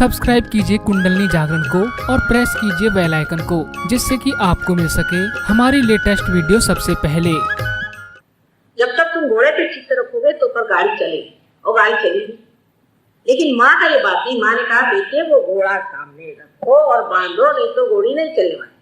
Subscribe कीजिए कुंडलनी जागरण को और प्रेस कीजिए बेल आइकन को, जिससे कि आपको मिल सके हमारी लेटेस्ट वीडियो सबसे पहले। जब तक तुम घोड़े पे चित्त रखोगे तो पर गाड़ी चलेगी और गाड़ी चलेगी। लेकिन माँ का ये बात नहीं। माँ ने कहा बेटे वो घोड़ा सामने रखो और बांधो, नहीं तो घोड़ी नहीं चलने वाली,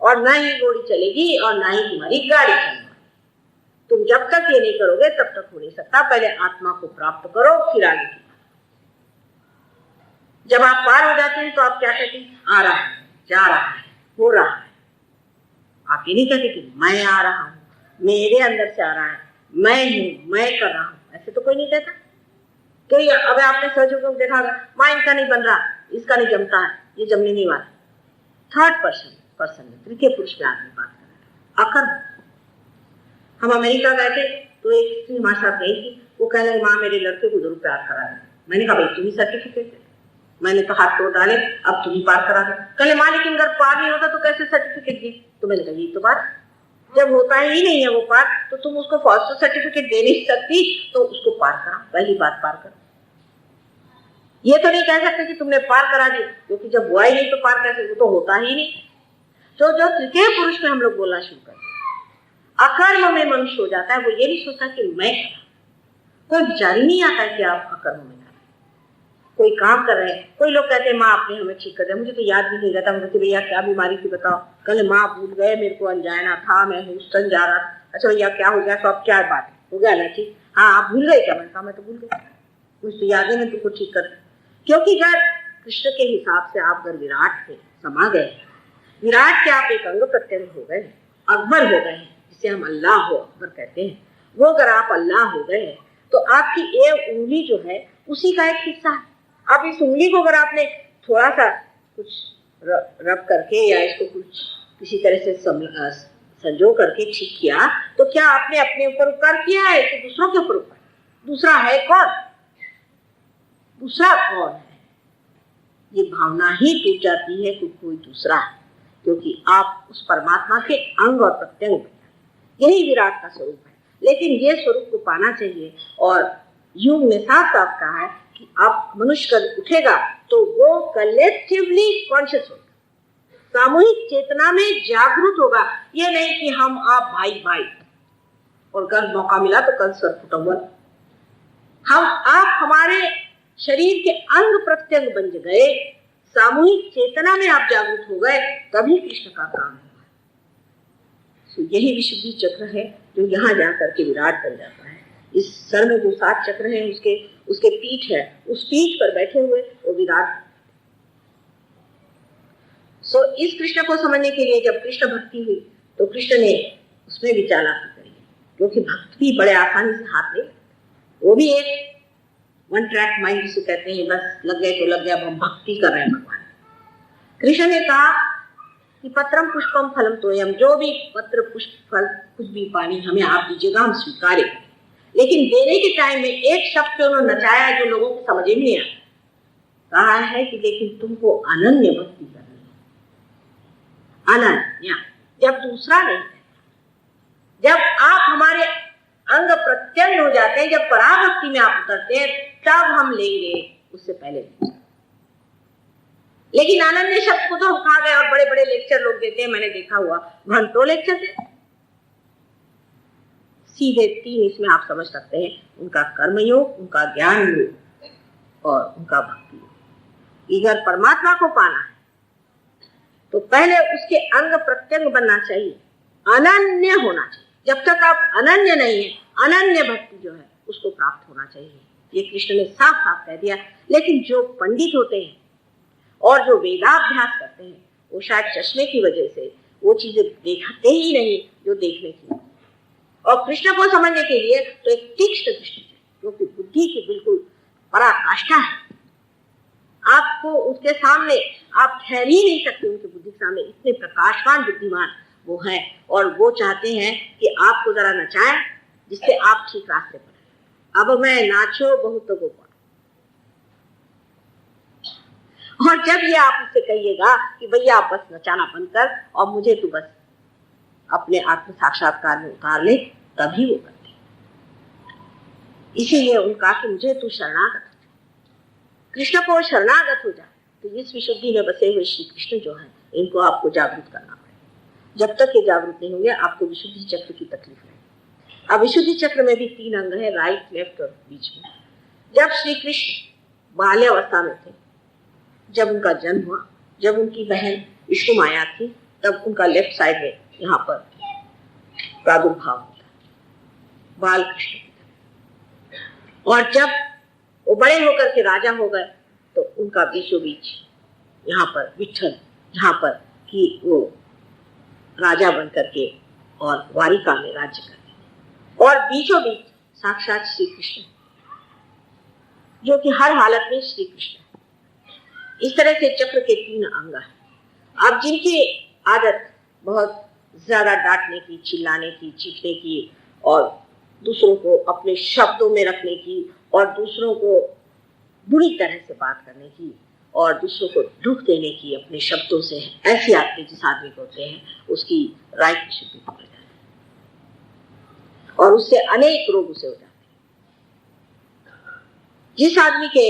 और ना ही घोड़ी चलेगी और ना ही तुम्हारी गाड़ी चलने वाली। तुम जब तक ये नहीं करोगे तब तक हो नहीं सकता। पहले आत्मा को प्राप्त करो, फिर आगे की। जब आप पार हो जाते हैं तो आप क्या कहते हैं? आ रहा है, जा रहा है, हो रहा है। आप ये नहीं कहते कि मैं आ रहा हूँ, मेरे अंदर से आ रहा है, मैं हूँ, मैं कर रहा हूँ। ऐसे तो कोई नहीं कहता। तो अब आपने सर्च होकर देखा माँ इनका नहीं बन रहा, इसका नहीं जमता है, ये जमने नहीं वाला। थर्ड पर्सन में, तृतीय पुरुष में आदमी बात कर रहा है। अकर्म। हम अमेरिका गए थे तो एक स्त्री हमारे साथ गई थी। वो कह रही माँ मेरे लड़के को जरूर प्यार करा दे। मैंने कहा भाई तुम्ही सर्टिफिकेट दे। मैंने तो हाथ तोड़ डाले, अब तुम ही पार करा दो। कहले माँ लेकिन अगर पार नहीं होता तो कैसे सर्टिफिकेट दी? तो मैंने कहा ये तो बात, जब होता ही नहीं है वो पार तो तुम उसको फॉस्टर सर्टिफिकेट दे नहीं सकती, तो उसको पार करा। पहली बात पार कर। ये तो नहीं कह सकते कि तुमने पार करा दिया, क्योंकि जब हुआ ही नहीं तो पार कैसे? वो तो होता ही नहीं। तो जो तृतीय पुरुष में हम लोग बोलना शुरू करते हैं, अकर्म में मनुष्य हो जाता है। वो ये नहीं सोचता कि मैं करा। कोई विचार ही नहीं आता है कि आप अकर्म में कर, कोई काम कर रहे हैं। कोई लोग कहते हैं माँ आपने हमें ठीक कर दिया, मुझे तो याद भी नहीं रहता। मुझे भैया क्या बीमारी थी बताओ? कल माँ भूल गए, मेरे को अनजाना था, मैं ह्यूस्टन जा रहा था। अच्छा भैया क्या हो गया? तो अब क्या बात है? हो गया ना ठीक? हाँ आप भूल गए क्या? मैंने कहा मैं तो भूल गई, मुझे तो याद है, मैं तुमको ठीक कर। क्योंकि अगर कृष्ण के हिसाब से आप अगर विराट से समा गए, विराट के आप एक अंग प्रत्यंग हो गए, अकबर हो गए, जिसे हम अल्लाह हो अकबर कहते हैं, वो अगर आप अल्लाह हो गए तो आपकी ये उंगली जो है उसी का एक हिस्सा है। अब इस उंगली को अगर आपने थोड़ा सा कुछ रब करके या इसको कुछ किसी तरह से संजो करके ठीक किया, तो क्या आपने अपने ऊपर उपकार किया है कि दूसरों के ऊपर उपकार? दूसरा है कौन? दूसरा कौन है? ये भावना ही टूट जाती है कि कोई दूसरा है, क्योंकि आप उस परमात्मा के अंग और प्रत्यंग। यही विराट का स्वरूप है। लेकिन ये स्वरूप को पाना चाहिए, और युग में साफ साफ कहा है कि अब मनुष्य कल उठेगा तो वो कलेक्टिवली कॉन्शियस होगा, सामूहिक चेतना में जागरूक होगा। ये नहीं कि हम आप भाई भाई और कल मौका मिला तो कल सर फुटवा। हम आप हमारे शरीर के अंग प्रत्यंग बन गए, सामूहिक चेतना में आप जागरूक हो गए, तभी कृष्ण का काम होगा। यही विशुद्धि चक्र है जो यहाँ जाकर के विराट बन जाता है। इस सर में जो 7 चक्र हैं उसके पीठ है, उस पीठ पर बैठे हुए वो विराट। सो इस कृष्ण को समझने के लिए जब कृष्ण भक्ति हुई तो कृष्ण ने उसमें भी चालाकी करी, क्योंकि भक्ति बड़े आसानी से हाथ नहीं, वो भी एक वन ट्रैक माइंड जिसे कहते हैं, बस लग गए तो लग गया, हम भक्ति कर रहे हैं भगवान। कृष्ण ने कहा कि पत्रम पुष्पम फलम तोयम, जो भी पत्र पुष्प फल कुछ भी पानी हमें आप दीजिएगा, हम स्वीकार करें। लेकिन देने के टाइम में एक शब्द पे उन्होंने नचाया जो लोगों को समझ में नहीं आया। कहा है कि लेकिन तुमको अनन्य भक्ति करनी है। अनन्य, जब दूसरा नहीं है, जब आप हमारे अंग प्रत्यंग हो जाते हैं, जब पराभक्ति में आप उतरते हैं, तब हम लेंगे, उससे पहले नहीं। लेकिन अनन्य शब्द को तो हम खा गए, और बड़े बड़े लेक्चर लोग देते हैं, मैंने देखा हुआ, घंटों लेक्चर देते। सीधे 3 इसमें आप समझ सकते हैं, उनका कर्मयोग, उनका ज्ञान योग और उनका भक्ति योग। अगर परमात्मा को पाना है तो पहले उसके अंग प्रत्यंग बनना चाहिए, अनन्य होना चाहिए। जब तक आप अनन्य नहीं है, अनन्य भक्ति जो है उसको प्राप्त होना चाहिए। ये कृष्ण ने साफ साफ कह दिया। लेकिन जो पंडित होते हैं और जो वेदाभ्यास करते हैं, वो शायद चश्मे की वजह से वो चीजें देखते ही नहीं जो देखने की। और कृष्ण को समझने के लिए तो एक तीक्ष्ण दृष्टि चाहिए, जो कि बुद्धि की बिल्कुल पराकाष्ठा है। आपको उसके सामने आप ठहर ही नहीं सकते, उनकी बुद्धि के सामने। इतने प्रकाशवान बुद्धिमान वो है, और वो चाहते हैं कि आपको जरा नचाएं जिससे आप ठीक रास्ते पर। अब मैं नाचो बहुत गोपाल। और जब ये आप उससे कहिएगा कि भैया आप बस नचाना बंद कर और मुझे तो बस अपने आत्म साक्षात्कार में उतार ले, तभी वो करते। इसीलिए उनका कि मुझे तू शरणागत, कृष्ण को शरणागत हो जा, तो इस विशुद्धि में बसे हुए श्री कृष्ण जो है, इनको आपको जागृत करना पड़ेगा। जब तक ये जागृत नहीं होंगे आपको विशुद्धि चक्र की तकलीफ रहेगी। अब विशुद्धि चक्र में भी 3 अंग है, राइट, लेफ्ट और बीच में। जब श्री कृष्ण बाल्यावस्था में थे, जब उनका जन्म हुआ, जब उनकी बहन विष्णु माया थी, तब उनका लेफ्ट साइड में यहाँ पर प्रादुर्भाव होता, बाल कृष्ण। और जब वो बड़े होकर के राजा हो गए तो उनका बीचों बीच यहाँ पर विठ्ठल, यहाँ पर कि वो राजा बन करके और द्वारिका में राज्य करते, और बीचों बीच साक्षात श्री कृष्ण, जो कि हर हालत में श्री कृष्ण है। इस तरह से चक्र के 3 अंग हैं। अब जिनकी आदत बहुत ज्यादा डांटने की, चिल्लाने की, चीखने की, और दूसरों को अपने शब्दों में रखने की, और दूसरों को बुरी तरह से बात करने की, और दूसरों को दुख देने की अपने शब्दों से, ऐसी आदतें जिस आदमी को होते हैं, उसकी राइट विशुद्धि पकड़ जाती है और उससे अनेक रोग उसे हो जाते हैं। जिस आदमी के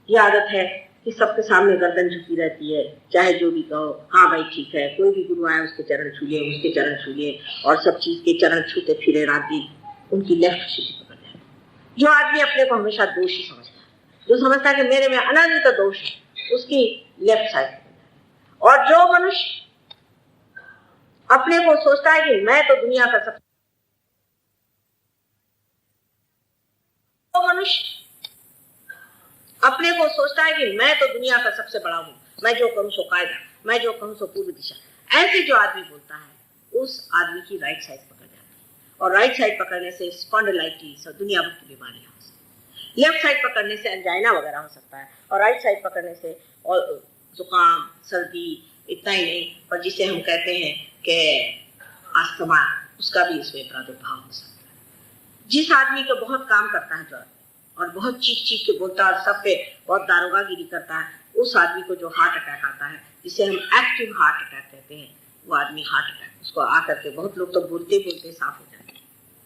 ये आदत है कि सबके सामने गर्दन झुकी रहती है, चाहे जो भी कहो, हाँ भाई ठीक है, कोई भी गुरु आए उसके चरण छू लिए, उसके चरण छू लिए, और सब चीज के चरण छूते फिरे रात दिन, उनकी लेफ्ट विशुद्धि पकड़ जाती है। जो आदमी अपने को हमेशा दोषी समझता है, जो समझता है कि मेरे में अनंत दोष है, उसकी लेफ्ट साइड पकड़ जाती है। और जो मनुष्य अपने को सोचता है कि मैं तो दुनिया का सबसे, मनुष्य अपने को सोचता है कि मैं तो दुनिया का सबसे बड़ा हूं, मैं जो कहूं सो कायदा, मैं जो कहूं सो पूर्व दिशा, ऐसे जो आदमी बोलता है उस आदमी की राइट साइड पकड़ जाती है। और राइट साइड पकड़ने से स्पॉन्डिलाइटिस और दुनिया भर की बीमारियां हो सकती है। लेफ्ट साइड पकड़ने से एंजाइना वगैरह हो सकता है, और राइट साइड पकड़ने से और जुकाम, सर्दी, इतना ही नहीं, और जिसे हम कहते हैं कि अस्थमा, उसका भी इसमें प्रादुर्भाव हो सकता है। जिस आदमी को बहुत काम करता है जो और बहुत चीख चीख के बोलता है और सब पे बहुत दारोगागिरी करता है, उस आदमी को जो हार्ट अटैक आता है, जिसे हम एक्टिव हार्ट अटैक कहते हैं, वो आदमी हार्ट अटैक, उसको आकर के बहुत लोग तो बोलते बोलते साफ हो जाते हैं,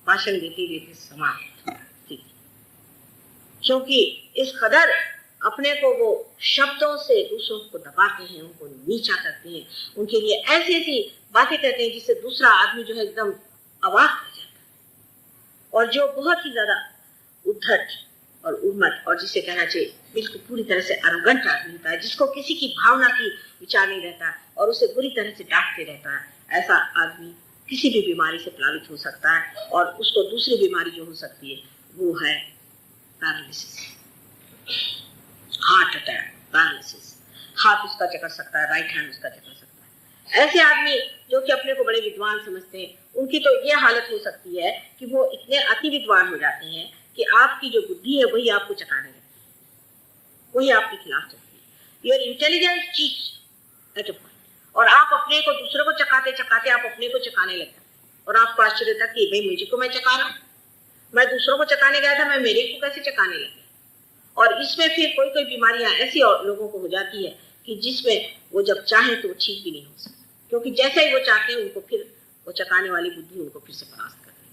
भाषण देते देते समाप्त, ठीक। क्योंकि इस कदर अपने को वो शब्दों से दूसरों को दबाते हैं, उनको नीचा करते हैं, उनके लिए ऐसी ऐसी बातें कहते हैं जिससे दूसरा आदमी जो है एकदम अवाक हो जाता है। और जो बहुत ही ज्यादा उद्धट और उन्मत्त, और जिसे कहना चाहिए बिल्कुल पूरी तरह से अरोगेंट आदमी होता है, जिसको किसी की भावना की विचार नहीं रहता और उसे बुरी तरह से डांटते रहता है, ऐसा आदमी किसी भी बीमारी से प्लावित हो सकता है। और उसको दूसरी बीमारी जो हो सकती है वो है पैरालिसिस, हार्ट अटैक, पैरालिसिस। हाथ उसका चकर सकता है, राइट हैंड उसका चकर सकता है। ऐसे आदमी जो कि अपने को बड़े विद्वान समझते हैं, उनकी तो ये हालत हो सकती है कि वो इतने अति विद्वान हो जाते हैं कि आपकी जो बुद्धि है वही आपको चकाने लगती है, वही आपके खिलाफ चलती है। योर इंटेलिजेंस चीज एट अ पॉइंट, और आप अपने को दूसरों को चकाते चकाते आप अपने को चकाने लगते हैं। और आपको आश्चर्य था कि भाई मुझे को मैं चका रहा हूँ, मैं दूसरों को चकाने गया था, मैं मेरे को कैसे चकाने लग गया। और इसमें फिर कोई कोई बीमारियां ऐसी और लोगों को हो जाती है कि जिसमें वो जब चाहे तो वो ठीक भी नहीं हो सकता, क्योंकि जैसे ही वो चाहते हैं उनको फिर वो चकाने वाली बुद्धि उनको फिर से परास्त कर देती है।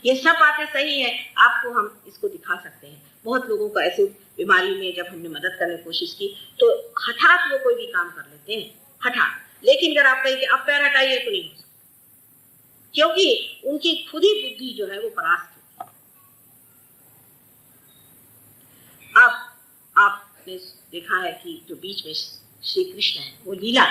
ये सब बातें सही है, आपको हम इसको दिखा सकते हैं। बहुत लोगों को ऐसे बीमारी में जब हमने मदद करने की कोशिश की तो हठात वो कोई भी काम कर लेते हैं, हठात। लेकिन अगर आप कहें कि आप पैर हटाइए तो नहीं हो सकता, क्योंकि उनकी खुद ही बुद्धि जो है वो परास्त होती है। अब आपने देखा है कि जो बीच में श्री कृष्ण है वो लीला,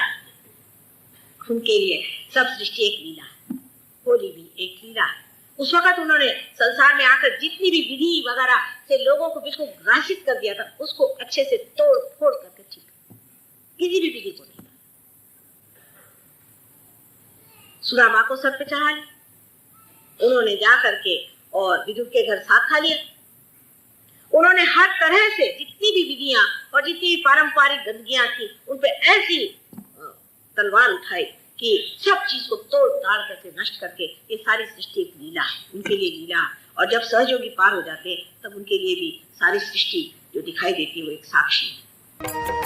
उनके लिए सब सृष्टि एक लीला है, होली भी एक लीला है। उस वक्त उन्होंने संसार में आकर जितनी भी विधि वगैरह से लोगों को बिल्कुल ग्रासित कर दिया था, उसको अच्छे से तोड़ फोड़ करके ठीक, किसी भी विधि को नहीं। सुदामा को सर पे चढ़ा लिया उन्होंने, जा करके और विदुर के घर साथ खा लिया। उन्होंने हर तरह से जितनी भी विधियां और जितनी भी पारंपरिक गंदगियां थी उन पे ऐसी तलवार उठाई कि सब चीज को तोड़ ताड़ करके नष्ट करके, ये सारी सृष्टि एक लीला है, उनके लिए लीला। और जब सहयोगी पार हो जाते हैं तब उनके लिए भी सारी सृष्टि जो दिखाई देती है वो एक साक्षी है।